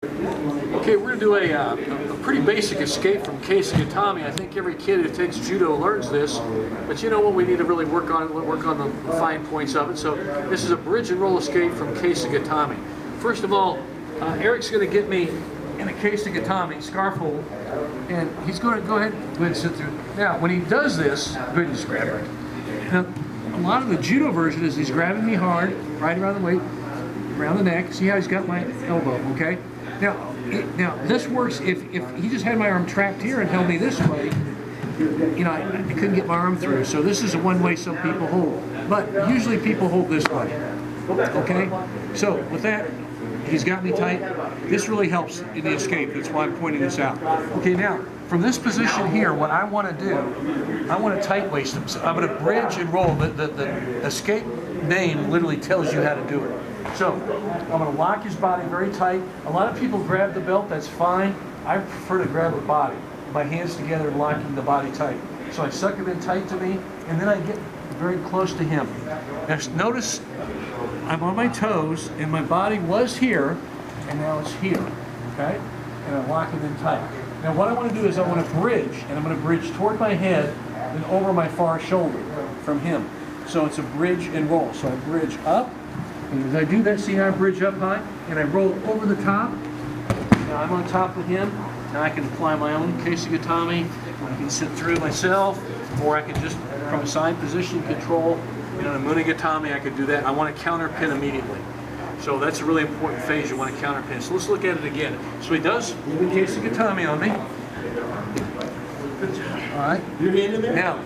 Okay, we're going to do a pretty basic escape from Kesa Gatame. I think every kid who takes judo learns this, but you know what, we need to really work on the fine points of it. So this is a bridge and roll escape from Kesa Gatame. First of all, Aric's going to get me in a Kesa Gatame scarf hold, and he's going to go ahead and sit through. Now, when he does this, go ahead and just grab it. Now, a lot of the judo version is he's grabbing me hard, right around the waist, around the neck. See how he's got my elbow, okay? Now this works if he just had my arm trapped here and held me this way. You know, I couldn't get my arm through. So this is a one way some people hold, but usually people hold this way. Okay. So with that, he's got me tight. This really helps in the escape. That's why I'm pointing this out. Okay. Now from this position here, what I want to do, I want to tight waist him. So I'm going to bridge and roll. The escape name literally tells you how to do it. So I'm going to lock his body very tight. A lot of people grab the belt, that's fine. I prefer to grab the body, my hands together and locking the body tight. So I suck him in tight to me, and then I get very close to him. Now notice I'm on my toes, and my body was here, and now it's here, okay? And I lock him in tight. Now what I want to do is I want to bridge, and I'm going to bridge toward my head and over my far shoulder from him. So it's a bridge and roll. So I bridge up. And as I do that, see how I bridge up high? And I roll over the top. Now I'm on top of him. Now I can apply my own Kesa Gatame. I can sit through myself, or I can just, from a side position, control. You know, in a Muni Gatame, I could do that. I want to counter pin immediately. So that's a really important phase. You want to counter pin. So let's look at it again. So he does Kesa Gatame on me. All right. Now,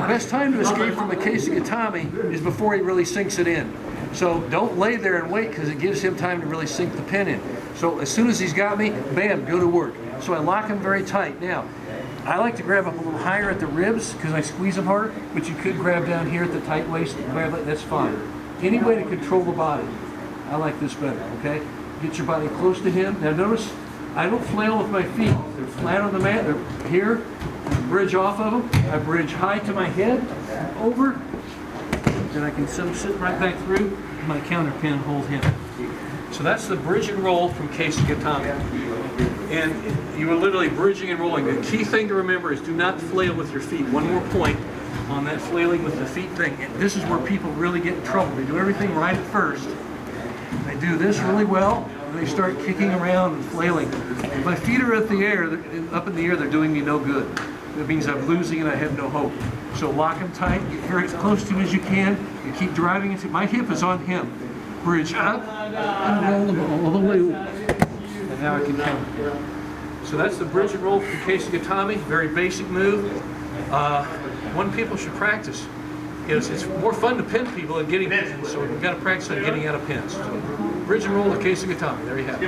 the best time to escape from the Kesa Gatame is before he really sinks it in. So don't lay there and wait, because it gives him time to really sink the pin in. So as soon as he's got me, bam, go to work. So I lock him very tight. Now, I like to grab up a little higher at the ribs because I squeeze them harder, but you could grab down here at the tight waist, grab it, that's fine. Any way to control the body, I like this better, okay? Get your body close to him. Now notice, I don't flail with my feet. They're flat on the mat, they're here. Bridge off of them. I bridge high to my head, over. Then I can sit right back through, and my counter pin hold him. So that's the bridge and roll from Kesa Gatame. And you are literally bridging and rolling. The key thing to remember is do not flail with your feet. One more point on that flailing with the feet thing. This is where people really get in trouble. They do everything right at first. They do this really well, and they start kicking around and flailing. If my feet are at the air, up in the air, they're doing me no good. That means I'm losing and I have no hope. So lock him tight, get very close to him as you can, and keep driving into, my hip is on him. Bridge up, and roll the all the way, and now I can count. So that's the bridge and roll from Kesa Gatame, very basic move. One people should practice. It's more fun to pin people than getting pins, so we've got to practice on getting out of pins. So, bridge and roll of Kesa Gatame, there you have it.